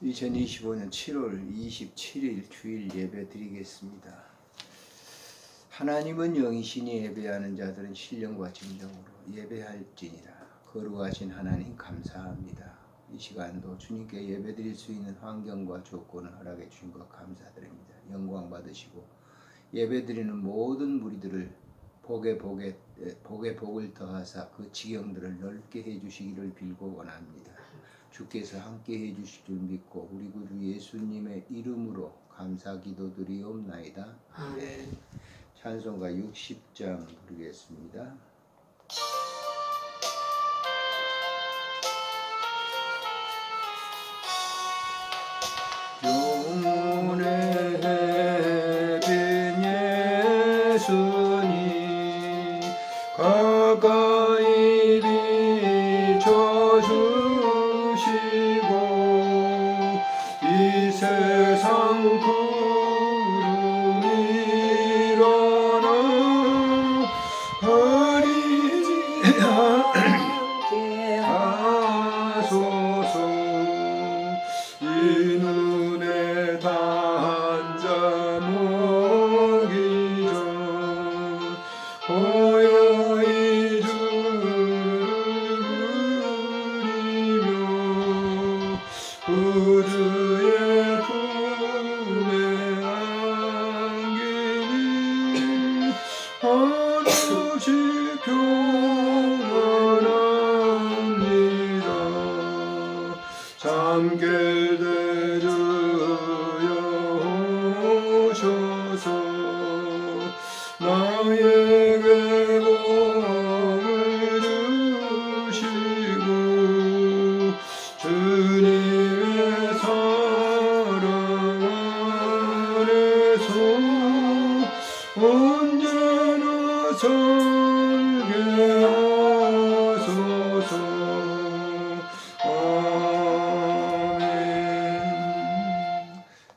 2025년 7월 27일 주일 예배 드리겠습니다. 하나님은 영이시니 예배하는 자들은 신령과 진정으로 예배할지니라. 거룩하신 하나님 감사합니다. 이 시간도 주님께 예배 드릴 수 있는 환경과 조건을 허락해 주신 것 감사드립니다. 영광 받으시고 예배 드리는 모든 무리들을 복에 복을 더하사 그 지경들을 넓게 해주시기를 빌고 원합니다. 주께서 함께 해주실 줄 믿고 우리 구주 예수님의 이름으로 감사 기도드리옵나이다. 아멘. 찬송가 60장 부르겠습니다. 영혼의 해빈 예수님 가까이 비춰주시고 이 세상 구름 일어나 버리지 않게 하소서. 이 눈에 단자 모기 전 고요히 주를 그리며 구주의 품에 안기니 하루씩 평안합니다. 잠결대 주여 오셔서 나에게 복을 주시고 주님의 사랑 안에서 언제나 살게 하소서.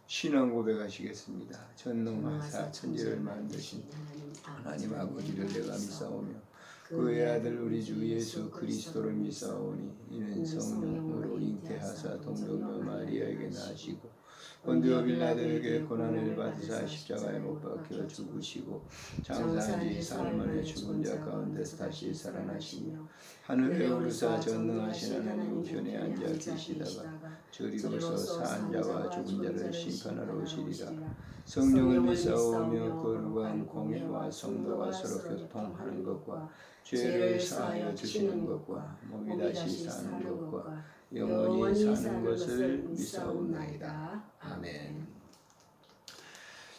신앙 고백하시겠습니다. 전능하사 천지를 만드신 하나님 아버지를 내가 믿사오며 그의 아들 우리 주 예수 그리스도를 믿사오니 이는 성령으로 잉태하사 동정녀 마리아에게 나시고 본디오 빌라도에게 고난을 받으사 십자가에 못 박혀 죽으시고 장사한 지 사흘 만에 죽은 자 가운데서 다시 살아나시며 하늘에 오르사 전능하신 하나님 우편에 앉아 계시다가 저리로서 사한 자와 죽은 자를 심판하러 오시리라. 성령을 믿사오며 거룩한 공예와 성도가 서로 교통하는 것과 죄를 사하여 주시는 것과 몸이 다시 사는 것과 영원히 사는 것을 믿사옵나이다. 아멘.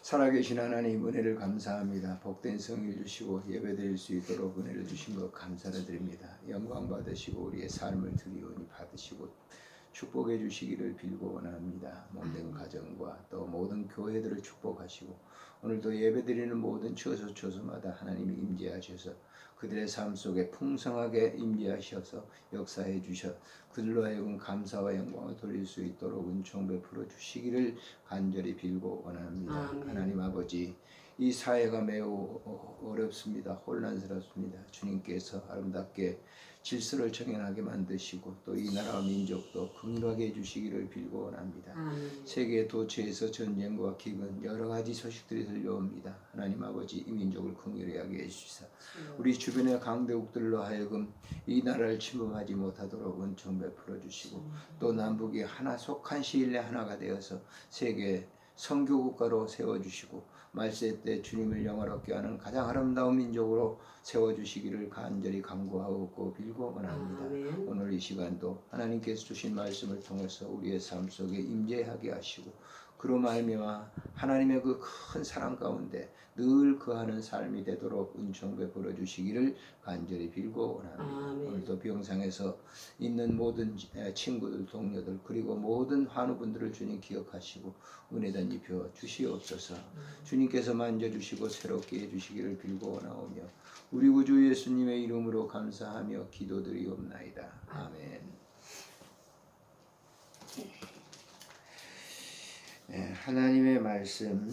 살아계신 하나님 은혜를 감사합니다. 복된 성일 주시고 예배드릴 수 있도록 은혜를 주신 것 감사를 드립니다. 영광 받으시고 우리의 삶을 드리오니 받으시고 축복해 주시기를 빌고 원합니다. 모든 가정과 또 모든 교회들을 축복하시고 오늘도 예배드리는 모든 처소처소마다 하나님이 임재하셔서 그들의 삶 속에 풍성하게 임재하셔서 역사해 주셔 그들로 하여금 감사와 영광을 돌릴 수 있도록 은총 베풀어 주시기를 간절히 빌고 원합니다. 아멘. 하나님 아버지, 이 사회가 매우 어렵습니다. 혼란스럽습니다. 주님께서 아름답게 질서를 정연하게 만드시고 또 이 나라와 민족도 긍휼하게 해주시기를 빌고 원합니다. 세계 도처에서 전쟁과 기근 여러 가지 소식들이 들려옵니다. 하나님 아버지, 이 민족을 긍휼하게 해주시사 우리 주변의 강대국들로 하여금 이 나라를 침범하지 못하도록 은총 베풀어 주시고 또 남북이 하나 속한 시일 내 하나가 되어서 세계 선교국가로 세워주시고 말세 때 주님을 영화롭게 하는 가장 아름다운 민족으로 세워주시기를 간절히 간구하고 빌고 원합니다. 오늘 이 시간도 하나님께서 주신 말씀을 통해서 우리의 삶 속에 임재하게 하시고 그로 말미암아 하나님의 그 큰 사랑 가운데 늘 거하는 삶이 되도록 은총 베풀어 주시기를 간절히 빌고 원합니다. 오늘도 병상에서 있는 모든 친구들, 동료들 그리고 모든 환우분들을 주님 기억하시고 은혜던 입혀 주시옵소서. 주님께서 만져주시고 새롭게 해주시기를 빌고 원하오며 우리 구주 예수님의 이름으로 감사하며 기도드리옵나이다. 아멘. 하나님의 말씀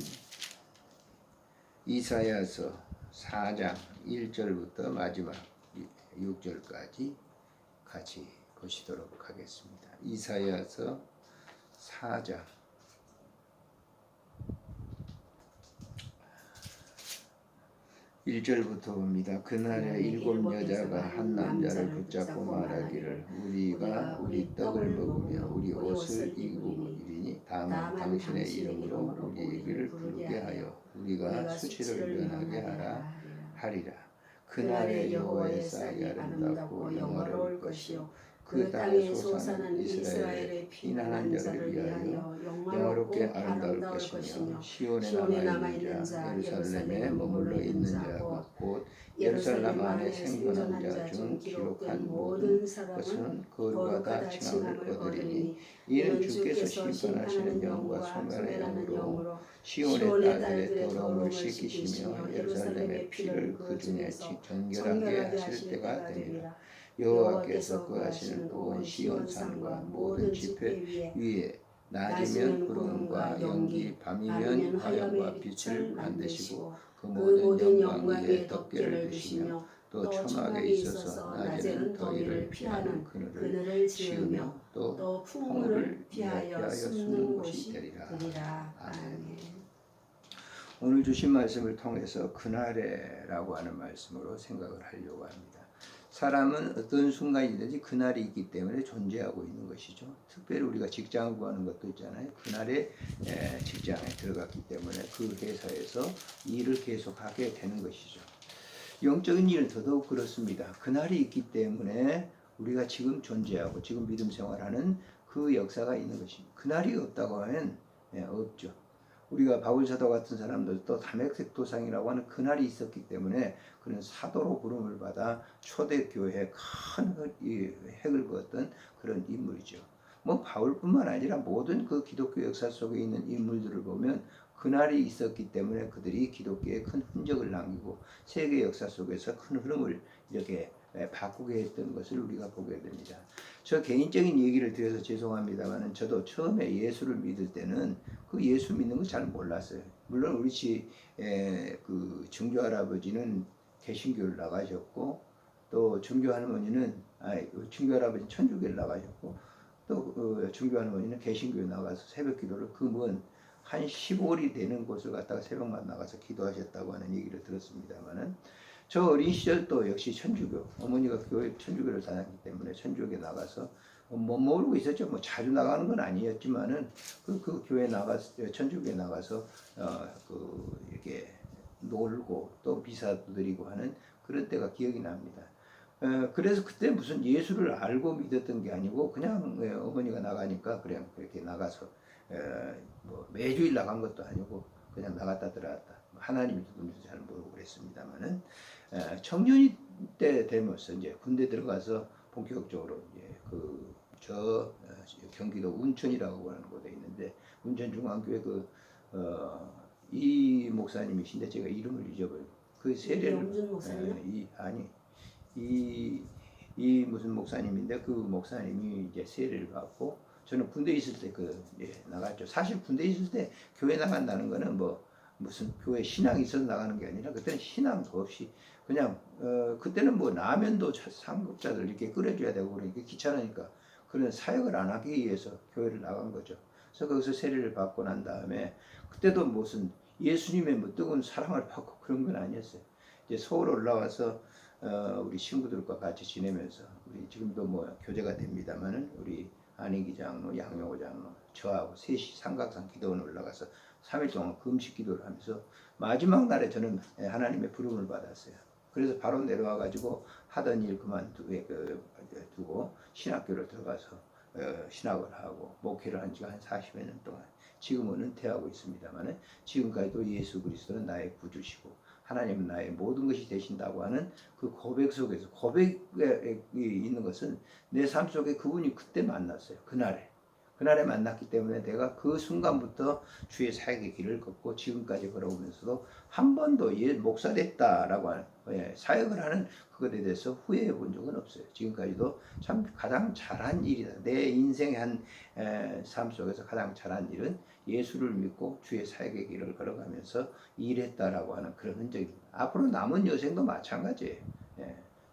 이사야서 4장 1절부터 마지막 6절까지 같이 보시도록 하겠습니다. 이사야서 4장 1절부터 봅니다. 그날에 7 여자가 한 남자를 붙잡고 말하기를 우리가 우리 떡을 먹으며 우리 옷을 입고 이리니 다만 당신의 이름으로 우리를 부르게 하여 우리가 수치를 면하게 하라 하리라. 그날에 여호와의 쌀이 아름답고 영화로울 것이요 그 땅에 솟아난 이스라엘의 피난한 자를 위하여 영화롭게 아름다울 것이며 시온에 남아있는 자 예루살렘에 머물러 있는 자가 곧 예루살렘 안에 생존한 자 중 기록한 모든 것은 거룩과 다 칭함을 얻으리니 이는 주께서 심판하시는 영과 소멸의 영으로 시온의 딸들의 더러움을 씻기시며 예루살렘의 피를 그 중에 정결하게 하실 때가 되리라. 여호와께서 거하시는 온 시온산과 모든 지폐 위에 낮이면 구름과 연기 밤이면 화염과 빛을 만드시고 그 모든 영광 위에 덮개를 두시며 또 초막에 있어서 낮에는 더위를 피하는 그늘을 지으며 또 풍물을 피하여 숨는 곳이 되리라. 아멘. 오늘 주신 말씀을 통해서 그날에라고 하는 말씀으로 생각을 하려고 합니다. 사람은 어떤 순간이든지 그날이 있기 때문에 존재하고 있는 것이죠. 특별히 우리가 직장을 구하는 것도 있잖아요. 그날에 직장에 들어갔기 때문에 그 회사에서 일을 계속하게 되는 것이죠. 영적인 일은 더더욱 그렇습니다. 그날이 있기 때문에 우리가 지금 존재하고 지금 믿음 생활하는 그 역사가 있는 것입니다. 그날이 없다고 하면 없죠. 우리가 바울사도 같은 사람들도 담액색 도상이라고 하는 그날이 있었기 때문에 그는 사도로 부름을 받아 초대교회에 큰 획을 그었던 그런 인물이죠. 뭐 바울뿐만 아니라 모든 그 기독교 역사 속에 있는 인물들을 보면 그날이 있었기 때문에 그들이 기독교에 큰 흔적을 남기고 세계 역사 속에서 큰 흐름을 이렇게 바꾸게 했던 것을 우리가 보게 됩니다. 저 개인적인 얘기를 드려서 죄송합니다만 저도 처음에 예수를 믿을 때는 그 예수 믿는 거 잘 몰랐어요. 물론 우리 집 그 증조 할아버지는 개신교를 나가셨고 또 증조 할머니는 증조 할아버지는 천주교를 나가셨고 또 증조 할머니는 개신교에 나가서 새벽 기도를 그 먼 한 15일이 되는 곳을 갔다가 새벽만 나가서 기도하셨다고 하는 얘기를 들었습니다만은 저 어린 시절도 역시 천주교, 어머니가 교회 천주교를 다녔기 때문에 천주교에 나가서 못 모르고 있었죠. 뭐 자주 나가는 건 아니었지만은 그 교회 나가서 천주교에 나가서 이렇게 놀고 또 미사도 드리고 하는 그런 때가 기억이 납니다. 그래서 그때 무슨 예수를 알고 믿었던 게 아니고 그냥 어머니가 나가니까 그냥 그렇게 나가서 뭐 매주일 나간 것도 아니고 그냥 나갔다 들어갔다. 하나님이 누군지 잘 모르고 그랬습니다만은 청년이 때 되면서 이제 군대 들어가서 본격적으로 이제 경기도 운천이라고 하는 곳에 있는데 운천중앙교회 이 목사님이신데 제가 이름을 잊어버리고 그 세례를 이 무슨 목사님인데 그 목사님이 이제 세례를 받고 저는 군대 있을 때 나갔죠. 사실 군대 있을 때 교회 나간다는 거는 뭐 무슨 교회 신앙이 있어서 나가는 게 아니라 그때는 신앙도 없이 그냥 그때는 뭐 라면도 상급자들 이렇게 끓여줘야 되고 그러니까 귀찮으니까 그런 사역을 안 하기 위해서 교회를 나간 거죠. 그래서 거기서 세례를 받고 난 다음에 그때도 무슨 예수님의 뭐 뜨거운 사랑을 받고 그런 건 아니었어요. 이제 서울 올라와서 우리 친구들과 같이 지내면서 우리 지금도 뭐 교제가 됩니다만은 우리 안희기 장로, 양용호 장로, 저하고 셋이 삼각산 기도원 올라가서 3일 동안 금식 기도를 하면서 마지막 날에 저는 하나님의 부름을 받았어요. 그래서 바로 내려와 가지고 하던 일 그만두고 신학교를 들어가서 신학을 하고 목회를 한 지가 한 40여 년 동안 지금은 은퇴하고 있습니다만 지금까지도 예수 그리스도는 나의 구주시고 하나님은 나의 모든 것이 되신다고 하는 그 고백 속에서 고백이 있는 것은 내 삶 속에 그분이 그때 만났어요. 그날에 만났기 때문에 내가 그 순간부터 주의 사역의 길을 걷고 지금까지 걸어오면서도 한 번도 목사 됐다라고 하는 사역을 하는 그것에 대해서 후회해 본 적은 없어요. 지금까지도 참 가장 잘한 일이다. 내 인생의 삶 속에서 가장 잘한 일은 예수를 믿고 주의 사역의 길을 걸어가면서 일했다라고 하는 그런 흔적입니다. 앞으로 남은 여생도 마찬가지예요.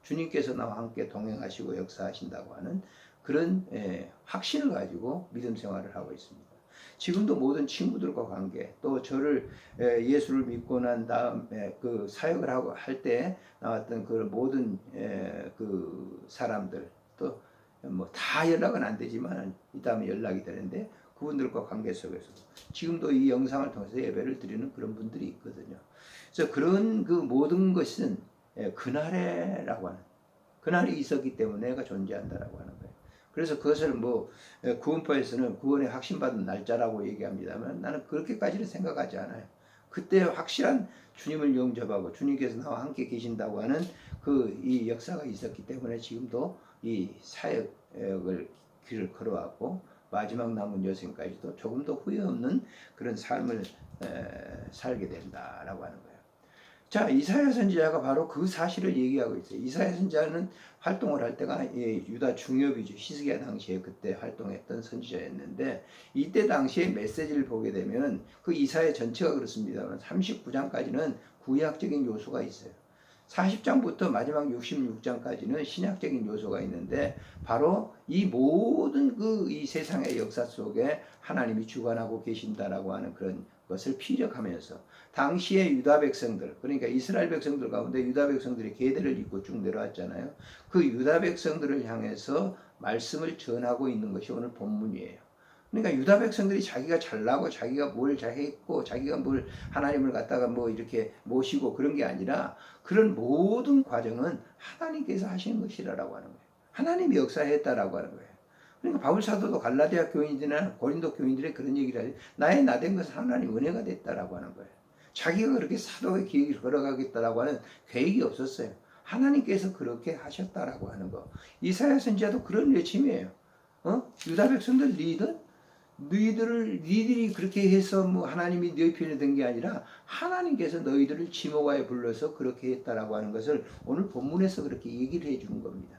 주님께서 나와 함께 동행하시고 역사하신다고 하는 그런 확신을 가지고 믿음 생활을 하고 있습니다. 지금도 모든 친구들과 관계, 또 저를 예수를 믿고 난 다음에 그 사역을 하고 할 때 나왔던 그 모든 그 사람들, 또 뭐 다 연락은 안 되지만 이 다음에 연락이 되는데 그분들과 관계 속에서 지금도 이 영상을 통해서 예배를 드리는 그런 분들이 있거든요. 그래서 그런 그 모든 것은 그날에라고 하는, 그날이 있었기 때문에 내가 존재한다라고 하는 거예요. 그래서 그것을 뭐 구원파에서는 구원에 확신받은 날짜라고 얘기합니다만 나는 그렇게까지는 생각하지 않아요. 그때 확실한 주님을 영접하고 주님께서 나와 함께 계신다고 하는 그 이 역사가 있었기 때문에 지금도 이 사역을 길을 걸어왔고 마지막 남은 여생까지도 조금도 후회 없는 그런 삶을 살게 된다라고 하는 거예요. 자, 이사야 선지자가 바로 그 사실을 얘기하고 있어요. 이사야 선지자는 활동을 할 때가 유다 중엽이죠. 히스기야 당시에 그때 활동했던 선지자였는데 이때 당시에 메시지를 보게 되면 그 이사야 전체가 그렇습니다만 39장까지는 구약적인 요소가 있어요. 40장부터 마지막 66장까지는 신약적인 요소가 있는데 바로 이 모든 이 세상의 역사 속에 하나님이 주관하고 계신다라고 하는 그런 것을 피력하면서 당시의 유다 백성들, 그러니까 이스라엘 백성들 가운데 유다 백성들이 계대를 잇고 쭉 내려왔잖아요. 그 유다 백성들을 향해서 말씀을 전하고 있는 것이 오늘 본문이에요. 그러니까 유다 백성들이 자기가 잘나고 자기가 뭘 잘했고 자기가 뭘 하나님을 갖다가 뭐 이렇게 모시고 그런 게 아니라 그런 모든 과정은 하나님께서 하시는 것이라고 하는 거예요. 하나님이 역사했다라고 하는 거예요. 그러니까 바울 사도도 갈라디아 교인들이나 고린도 교인들의 그런 얘기를 하죠. 나의 나된 것은 하나님 은혜가 됐다라고 하는 거예요. 자기가 그렇게 사도의 길을 걸어가겠다라고 하는 계획이 없었어요. 하나님께서 그렇게 하셨다라고 하는 거. 이사야 선지자도 그런 외침이에요. 유다 백성들 너희들이 그렇게 해서 뭐 하나님이 너희 편에 든 게 아니라 하나님께서 너희들을 지목하여 불러서 그렇게 했다라고 하는 것을 오늘 본문에서 그렇게 얘기를 해 주는 겁니다.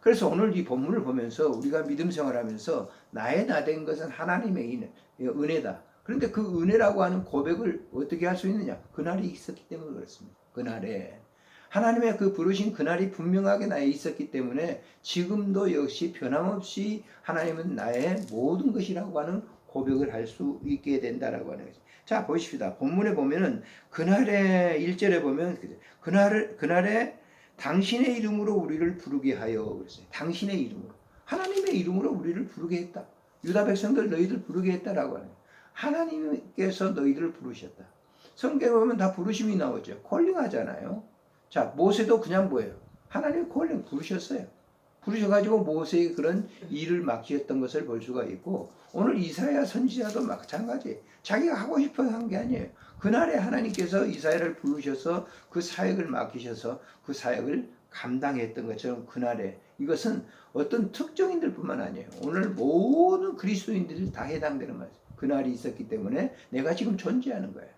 그래서 오늘 이 본문을 보면서 우리가 믿음 생활하면서 나의 나된 것은 하나님의 은혜다. 그런데 그 은혜라고 하는 고백을 어떻게 할 수 있느냐? 그날이 있었기 때문에 그렇습니다. 그날에 하나님의 그 부르신 그날이 분명하게 나에 있었기 때문에 지금도 역시 변함없이 하나님은 나의 모든 것이라고 하는 고백을 할 수 있게 된다라고 하는 거죠. 자, 보십시다. 본문에 보면은 그날에 1절에 보면 그날에 당신의 이름으로 우리를 부르게 하여 그랬어요. 당신의 이름으로. 하나님의 이름으로 우리를 부르게 했다. 유다 백성들 너희들 부르게 했다라고 하는 거예요. 하나님께서 너희들을 부르셨다. 성경에 보면 다 부르심이 나오죠. 콜링하잖아요. 자, 모세도 그냥 뭐예요? 하나님 콜링 부르셨어요. 부르셔가지고 모세의 그런 일을 맡기셨던 것을 볼 수가 있고 오늘 이사야 선지자도 마찬가지. 자기가 하고 싶어서 한 게 아니에요. 그날에 하나님께서 이사야를 부르셔서 그 사역을 맡기셔서 그 사역을 감당했던 것처럼 그날에 이것은 어떤 특정인들 뿐만 아니에요. 오늘 모든 그리스도인들이 다 해당되는 말이에요. 그날이 있었기 때문에 내가 지금 존재하는 거예요.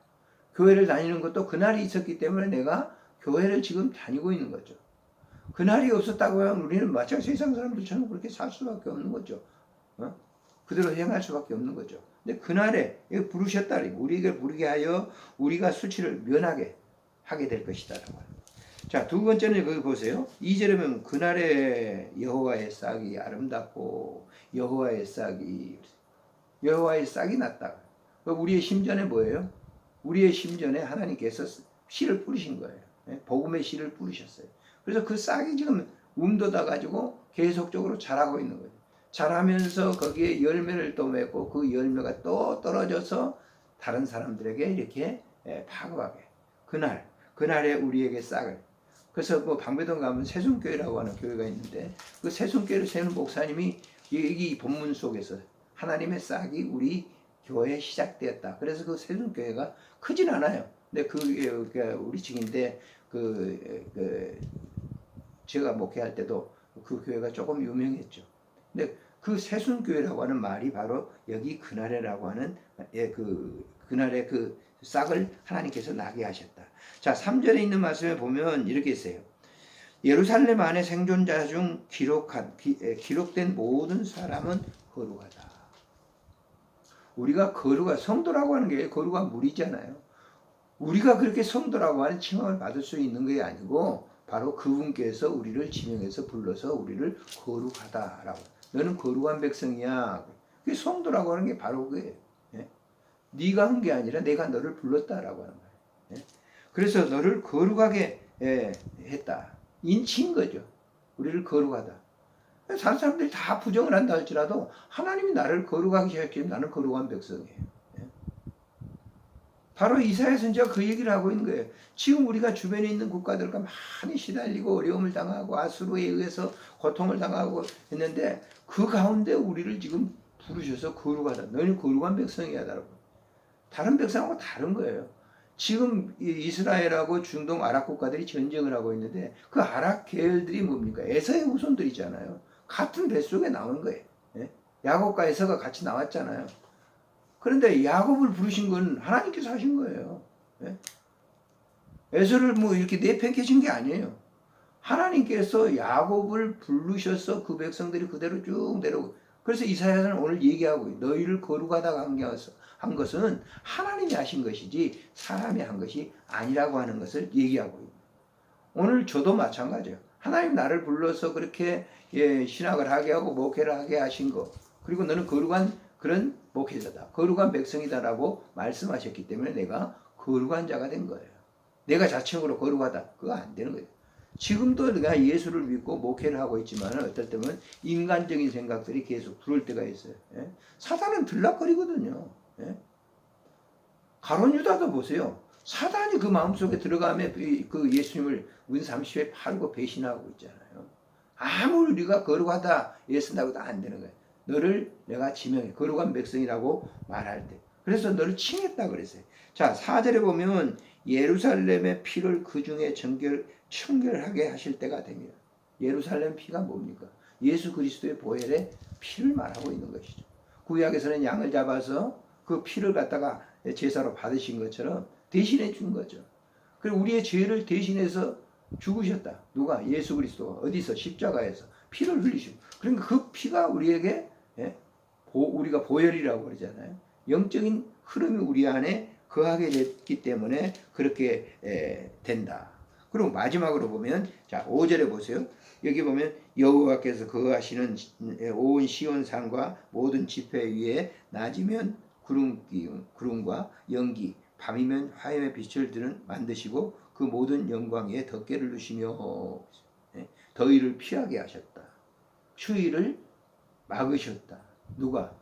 교회를 다니는 것도 그날이 있었기 때문에 내가 교회를 지금 다니고 있는 거죠. 그날이 없었다고 하면 우리는 마찬가지 세상 사람들처럼 그렇게 살 수밖에 없는 거죠. 그대로 행할 수밖에 없는 거죠. 근데 그날에 부르셨다. 우리에게 부르게 하여 우리가 수치를 면하게 하게 될 것이다. 자, 두 번째는 거기 보세요. 2절에 보면 그날에 여호와의 싹이 아름답고 여호와의 싹이 났다. 우리의 심전에 뭐예요? 우리의 심전에 하나님께서 씨를 뿌리신 거예요. 복음의 씨를 뿌리셨어요. 그래서 그 싹이 지금 움돋아 가지고 계속적으로 자라고 있는 거예요. 자라면서 거기에 열매를 또 맺고 그 열매가 또 떨어져서 다른 사람들에게 이렇게 파급하게. 그날에 우리에게 싹을. 그래서 뭐 방배동 가면 새순교회라고 하는 교회가 있는데 그 새순교회를 세우는 목사님이 이 본문 속에서 하나님의 싹이 우리 교회에 시작되었다. 그래서 그 새순교회가 크진 않아요. 근데 우리 측인데 제가 목회할 때도 그 교회가 조금 유명했죠. 근데 그 새순교회라고 하는 말이 바로 여기 그날에라고 하는 그날의 그 싹을 하나님께서 나게 하셨다. 자, 3절에 있는 말씀에 보면 이렇게 있어요. 예루살렘 안에 생존자 중 기록된 모든 사람은 거룩하다. 우리가 성도라고 하는 게 거룩한 무리잖아요. 우리가 그렇게 성도라고 하는 칭함을 받을 수 있는 게 아니고 바로 그분께서 우리를 지명해서 불러서 우리를 거룩하다라고. 너는 거룩한 백성이야. 그게 성도라고 하는 게 바로 그거예요. 예? 네가 한 게 아니라 내가 너를 불렀다라고 하는 거예요. 예? 그래서 너를 거룩하게 했다. 인치인 거죠. 우리를 거룩하다. 다른 사람들이 다 부정을 한다 할지라도 하나님이 나를 거룩하게 하셨기 때문에 나는 거룩한 백성이에요. 바로 이사야 선지자가 그 얘기를 하고 있는 거예요. 지금 우리가 주변에 있는 국가들과 많이 시달리고 어려움을 당하고 아수르에 의해서 고통을 당하고 했는데 그 가운데 우리를 지금 부르셔서 거룩하다. 너는 거룩한 백성이야라고. 다른 백성하고 다른 거예요. 지금 이스라엘하고 중동 아랍 국가들이 전쟁을 하고 있는데 그 아랍 계열들이 뭡니까? 에서의 후손들이잖아요. 같은 뱃속에 나온 거예요. 야곱과 에서가 같이 나왔잖아요. 그런데 야곱을 부르신 건 하나님께서 하신 거예요. 에서를 뭐 이렇게 내팽개친 게 아니에요. 하나님께서 야곱을 부르셔서 그 백성들이 그대로 쭉 내려오고. 그래서 이사야는 오늘 얘기하고 너희를 거룩하다고 한 것은 하나님이 하신 것이지 사람이 한 것이 아니라고 하는 것을 얘기하고 있는. 오늘 저도 마찬가지예요. 하나님 나를 불러서 그렇게 신학을 하게 하고 목회를 하게 하신 거. 그리고 너는 거룩한 그런 목회자다. 거룩한 백성이다라고 말씀하셨기 때문에 내가 거룩한 자가 된 거예요. 내가 자체적으로 거룩하다. 그거 안 되는 거예요. 지금도 내가 예수를 믿고 목회를 하고 있지만 어떨 때는 인간적인 생각들이 계속 들어올 때가 있어요. 사단은 들락거리거든요. 가룟 유다도 보세요. 사단이 그 마음속에 들어가면 그 예수님을 은 30에 팔고 배신하고 있잖아요. 아무리 우리가 거룩하다 예수님하고도 안 되는 거예요. 너를 내가 지명해 거룩한 백성이라고 말할 때. 그래서 너를 칭했다 그랬어요. 자, 4절에 보면 예루살렘의 피를 그 중에 청결하게 하실 때가 됩니다. 예루살렘 피가 뭡니까? 예수 그리스도의 보혈의 피를 말하고 있는 것이죠. 구약에서는 양을 잡아서 그 피를 갖다가 제사로 받으신 것처럼 대신해 준 거죠. 그리고 우리의 죄를 대신해서 죽으셨다. 누가? 예수 그리스도가. 어디서? 십자가에서 피를 흘리시고. 그러니까 그 피가 우리에게 우리가 보혈이라고 그러잖아요. 영적인 흐름이 우리 안에 거하게 됐기 때문에 그렇게 된다. 그리고 마지막으로 보면 자 5절에 보세요. 여기 보면 여호와께서 거하시는 온 시온산과 모든 지폐 위에 낮이면 구름과 연기 밤이면 화염의 빛을 만드시고 그 모든 영광에 덮개를 두시며 더위를 피하게 하셨다. 추위를 막으셨다. 누가?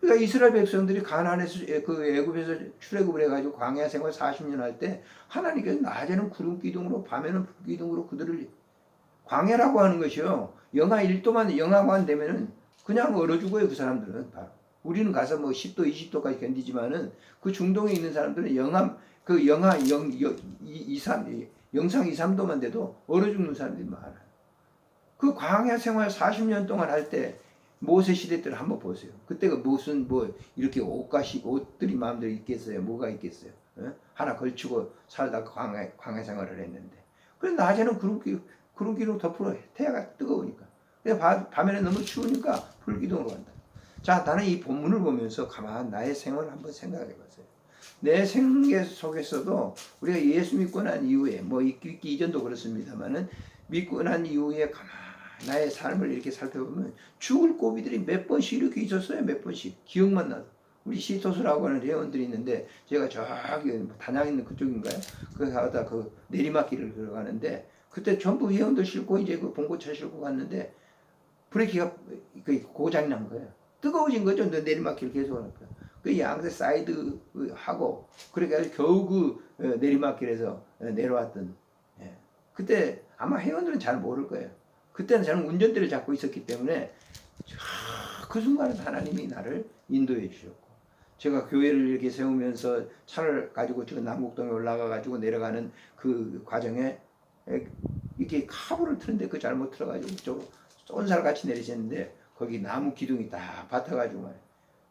그러니까 이스라엘 백성들이 가나안에서 그 애굽에서 출애굽을 해가지고 광야 생활 40년 할 때 하나님께서 낮에는 구름 기둥으로 밤에는 불 기둥으로 그들을 광야라고 하는 것이요. 영하 1도만 영하만 되면은 그냥 얼어 죽어요. 그 사람들은 바로. 우리는 가서 뭐 10도 20도까지 견디지만은 그 중동에 있는 사람들은 영하 0상 2, 3도만 돼도 얼어 죽는 사람들이 많아요. 그 광야 생활 40년 동안 할 때 모세 시대 때를 한번 보세요. 그때가 무슨 이렇게 옷들이 마음대로 있겠어요? 뭐가 있겠어요? 하나 걸치고 살다가 광야 생활을 했는데. 그래서 낮에는 구름기둥 덮으로 태야가 뜨거우니까. 밤에는 너무 추우니까 불기둥으로 간다. 자, 나는 이 본문을 보면서 가만 나의 생활을 한번 생각해 봤어요. 내 생애 속에서도 우리가 예수 믿고 난 이후에 믿기 이전도 그렇습니다만은 믿고 난 이후에 가만 나의 삶을 이렇게 살펴보면 죽을 고비들이 몇 번씩 이렇게 있었어요. 몇 번씩 기억만 나서. 우리 시토스라고 하는 회원들이 있는데 제가 저기 단양 있는 그쪽인가요? 그 가다 그 내리막길을 들어가는데 그때 전부 회원들 싣고 이제 그 봉고차 싣고 갔는데 브레이크가 고장이 난 거예요. 뜨거워진 거죠. 내리막길 계속 하니까. 그 양세 사이드 하고 그렇게 겨우 그 내리막길에서 내려왔던. 그때 아마 회원들은 잘 모를 거예요. 그때는 저는 운전대를 잡고 있었기 때문에 그 순간에 하나님이 나를 인도해 주셨고 제가 교회를 이렇게 세우면서 차를 가지고 지금 남북동에 올라가 가지고 내려가는 그 과정에 이렇게 카브를 트는데 그 잘못 틀어가지고 쏜살같이 내리셨는데 거기 나무 기둥이 딱 받아가지고 말이에요.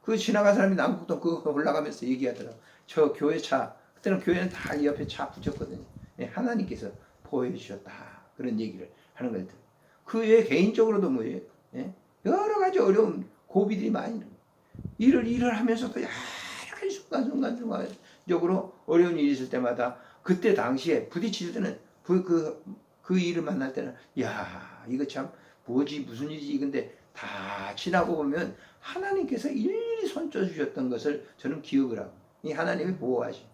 그 지나간 사람이 남북동 그거 올라가면서 얘기하더라고. 저 교회 차 그때는 교회는 다 옆에 차 붙였거든요. 하나님께서 보여주셨다 그런 얘기를 하는 거예요. 그 외에 개인적으로도 뭐예요? 여러 가지 어려운 고비들이 많이 일을 하면서도 여러 가지 순간적으로 어려운 일이 있을 때마다 그때 당시에 부딪힐 때는 그 일을 만날 때는 야 이거 참 뭐지 무슨 일이지 근데 다 지나고 보면 하나님께서 일일이 손쪄 주셨던 것을 저는 기억을 하고 이 하나님이 보호하시.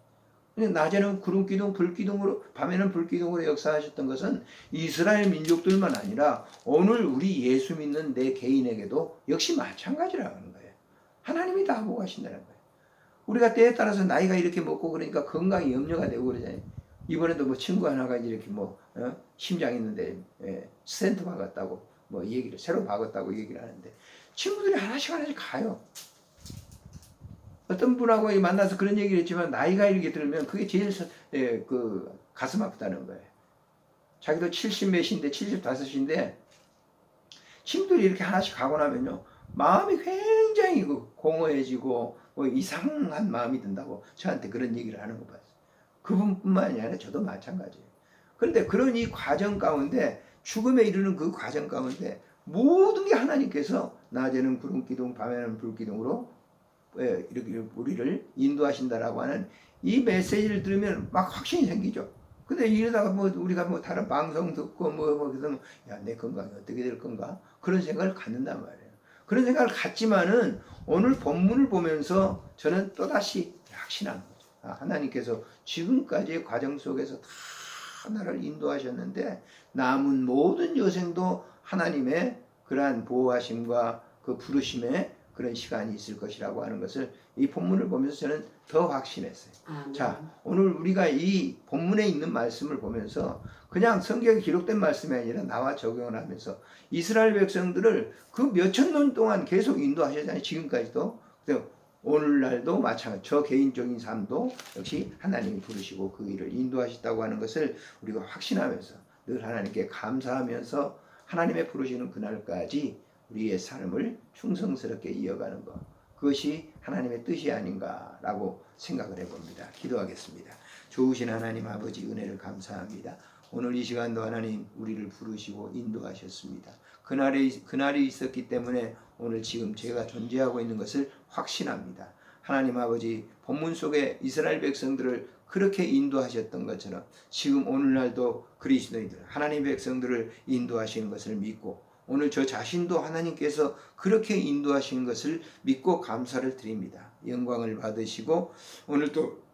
낮에는 구름기둥 불기둥으로 밤에는 불기둥으로 역사하셨던 것은 이스라엘 민족들만 아니라 오늘 우리 예수 믿는 내 개인에게도 역시 마찬가지라는 거예요. 하나님이 다 보호하신다는 거예요. 우리가 때에 따라서 나이가 이렇게 먹고 그러니까 건강이 염려가 되고 그러잖아요. 이번에도 뭐 친구 하나가 이렇게 심장 있는데 스텐트 박았다고 얘기를 새로 박았다고 얘기를 하는데 친구들이 하나씩 가요. 어떤 분하고 만나서 그런 얘기를 했지만 나이가 이렇게 들면 그게 제일 가슴 아프다는 거예요. 자기도 70 몇인데 75인데 친구들이 이렇게 하나씩 가고 나면요 마음이 굉장히 공허해지고 이상한 마음이 든다고 저한테 그런 얘기를 하는 거 봤어요. 그분뿐만이 아니라 저도 마찬가지예요. 그런데 그런 이 과정 가운데 죽음에 이르는 그 과정 가운데 모든 게 하나님께서 낮에는 구름기둥 밤에는 불기둥으로 이렇게 우리를 인도하신다라고 하는 이 메시지를 들으면 막 확신이 생기죠. 근데 이러다가 우리가 다른 방송 듣고 그러면 야, 내 건강이 어떻게 될 건가? 그런 생각을 갖는단 말이에요. 그런 생각을 갖지만은 오늘 본문을 보면서 저는 또다시 확신하는 거죠. 하나님께서 지금까지의 과정 속에서 다 나를 인도하셨는데 남은 모든 여생도 하나님의 그러한 보호하심과 그 부르심에 그런 시간이 있을 것이라고 하는 것을 이 본문을 보면서 저는 더 확신했어요. 네. 자, 오늘 우리가 이 본문에 있는 말씀을 보면서 그냥 성경에 기록된 말씀이 아니라 나와 적용을 하면서 이스라엘 백성들을 그 몇천 년 동안 계속 인도하셨잖아요. 지금까지도. 오늘날도 마찬가지. 저 개인적인 삶도 역시 하나님이 부르시고 그 일을 인도하셨다고 하는 것을 우리가 확신하면서 늘 하나님께 감사하면서 하나님의 부르시는 그날까지 우리의 삶을 충성스럽게 이어가는 것, 그것이 하나님의 뜻이 아닌가라고 생각을 해봅니다. 기도하겠습니다. 좋으신 하나님 아버지 은혜를 감사합니다. 오늘 이 시간도 하나님 우리를 부르시고 인도하셨습니다. 그날이 있었기 때문에 오늘 지금 제가 존재하고 있는 것을 확신합니다. 하나님 아버지 본문 속에 이스라엘 백성들을 그렇게 인도하셨던 것처럼 지금 오늘날도 그리스도인들 하나님 백성들을 인도하시는 것을 믿고 오늘 저 자신도 하나님께서 그렇게 인도하시는 것을 믿고 감사를 드립니다. 영광을 받으시고 오늘 또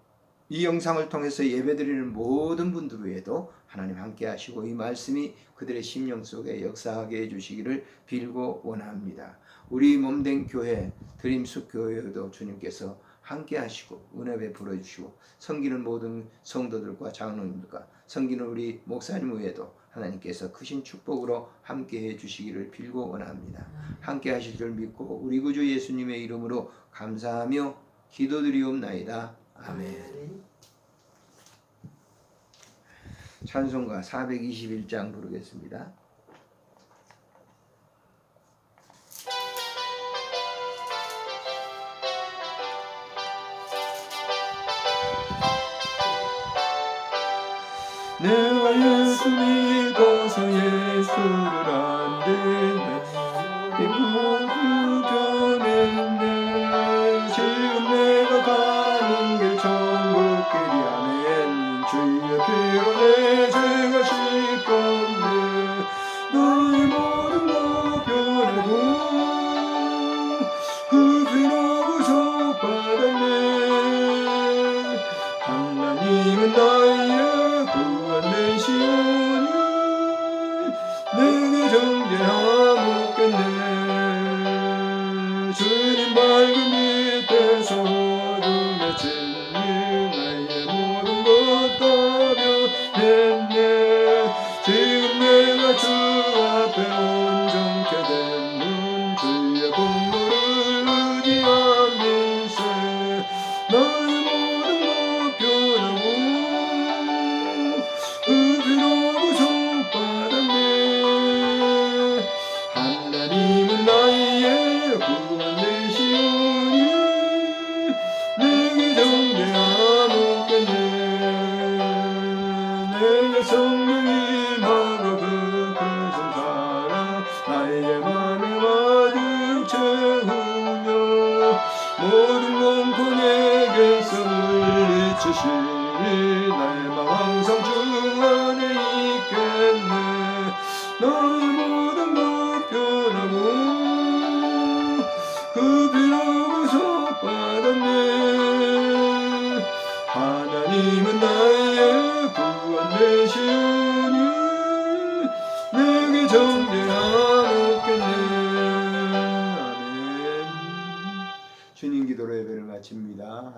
이 영상을 통해서 예배드리는 모든 분들 위에도 하나님 함께 하시고 이 말씀이 그들의 심령 속에 역사하게 해주시기를 빌고 원합니다. 우리 몸된 교회 드림숲 교회도 주님께서 함께 하시고 은혜 베풀어 주시고 섬기는 모든 성도들과 장로님들과 섬기는 우리 목사님 외에도 하나님께서 크신 축복으로 함께 해주시기를 빌고 원합니다. 함께 하실 줄 믿고 우리 구주 예수님의 이름으로 감사하며 기도드리옵나이다. 아멘. 찬송가 421장 부르겠습니다. 내가 예수 믿어서 예수를 안 되네 내 모두 변했네 지금 내가 가는 길 천국길이 아멘 주의 피로 내 죄가 씻겼네 나의 모든 것 변하고 흡수하고 속받았네 하나님은 나의 구원된 시온이 내게 정죄하옵겠네 주님 밝은 밑에서 어둠의 진리 나의 모든 것 다 변했네 지금 내가 주 앞에 온전케 되는 주의 공로를 의지한 민세 나의 모든 것 변하고 흡수하고 속받았네 하나님은 나의 구원된 시온이 내게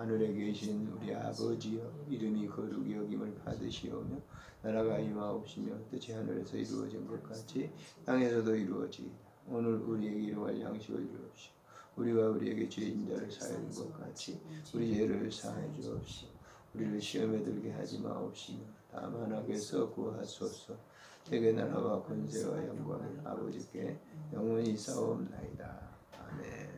하늘에 계신 우리 아버지여, 이름이 거룩히 여김을 받으시오며 나라가 임하옵시며 뜻이 하늘에서 이루어진 것 같이 땅에서도 이루어지이다. 오늘 우리에게 일용할 양식을 주옵시오. 우리가 우리에게 죄인 자를 사하는 것 같이 우리 죄를 사하여 주옵시오. 우리를 시험에 들게 하지 마옵시며 다만 악에서 구하소서. 대개 나라와 권세와 영광을 아버지께 영원히 싸움나이다. 아멘.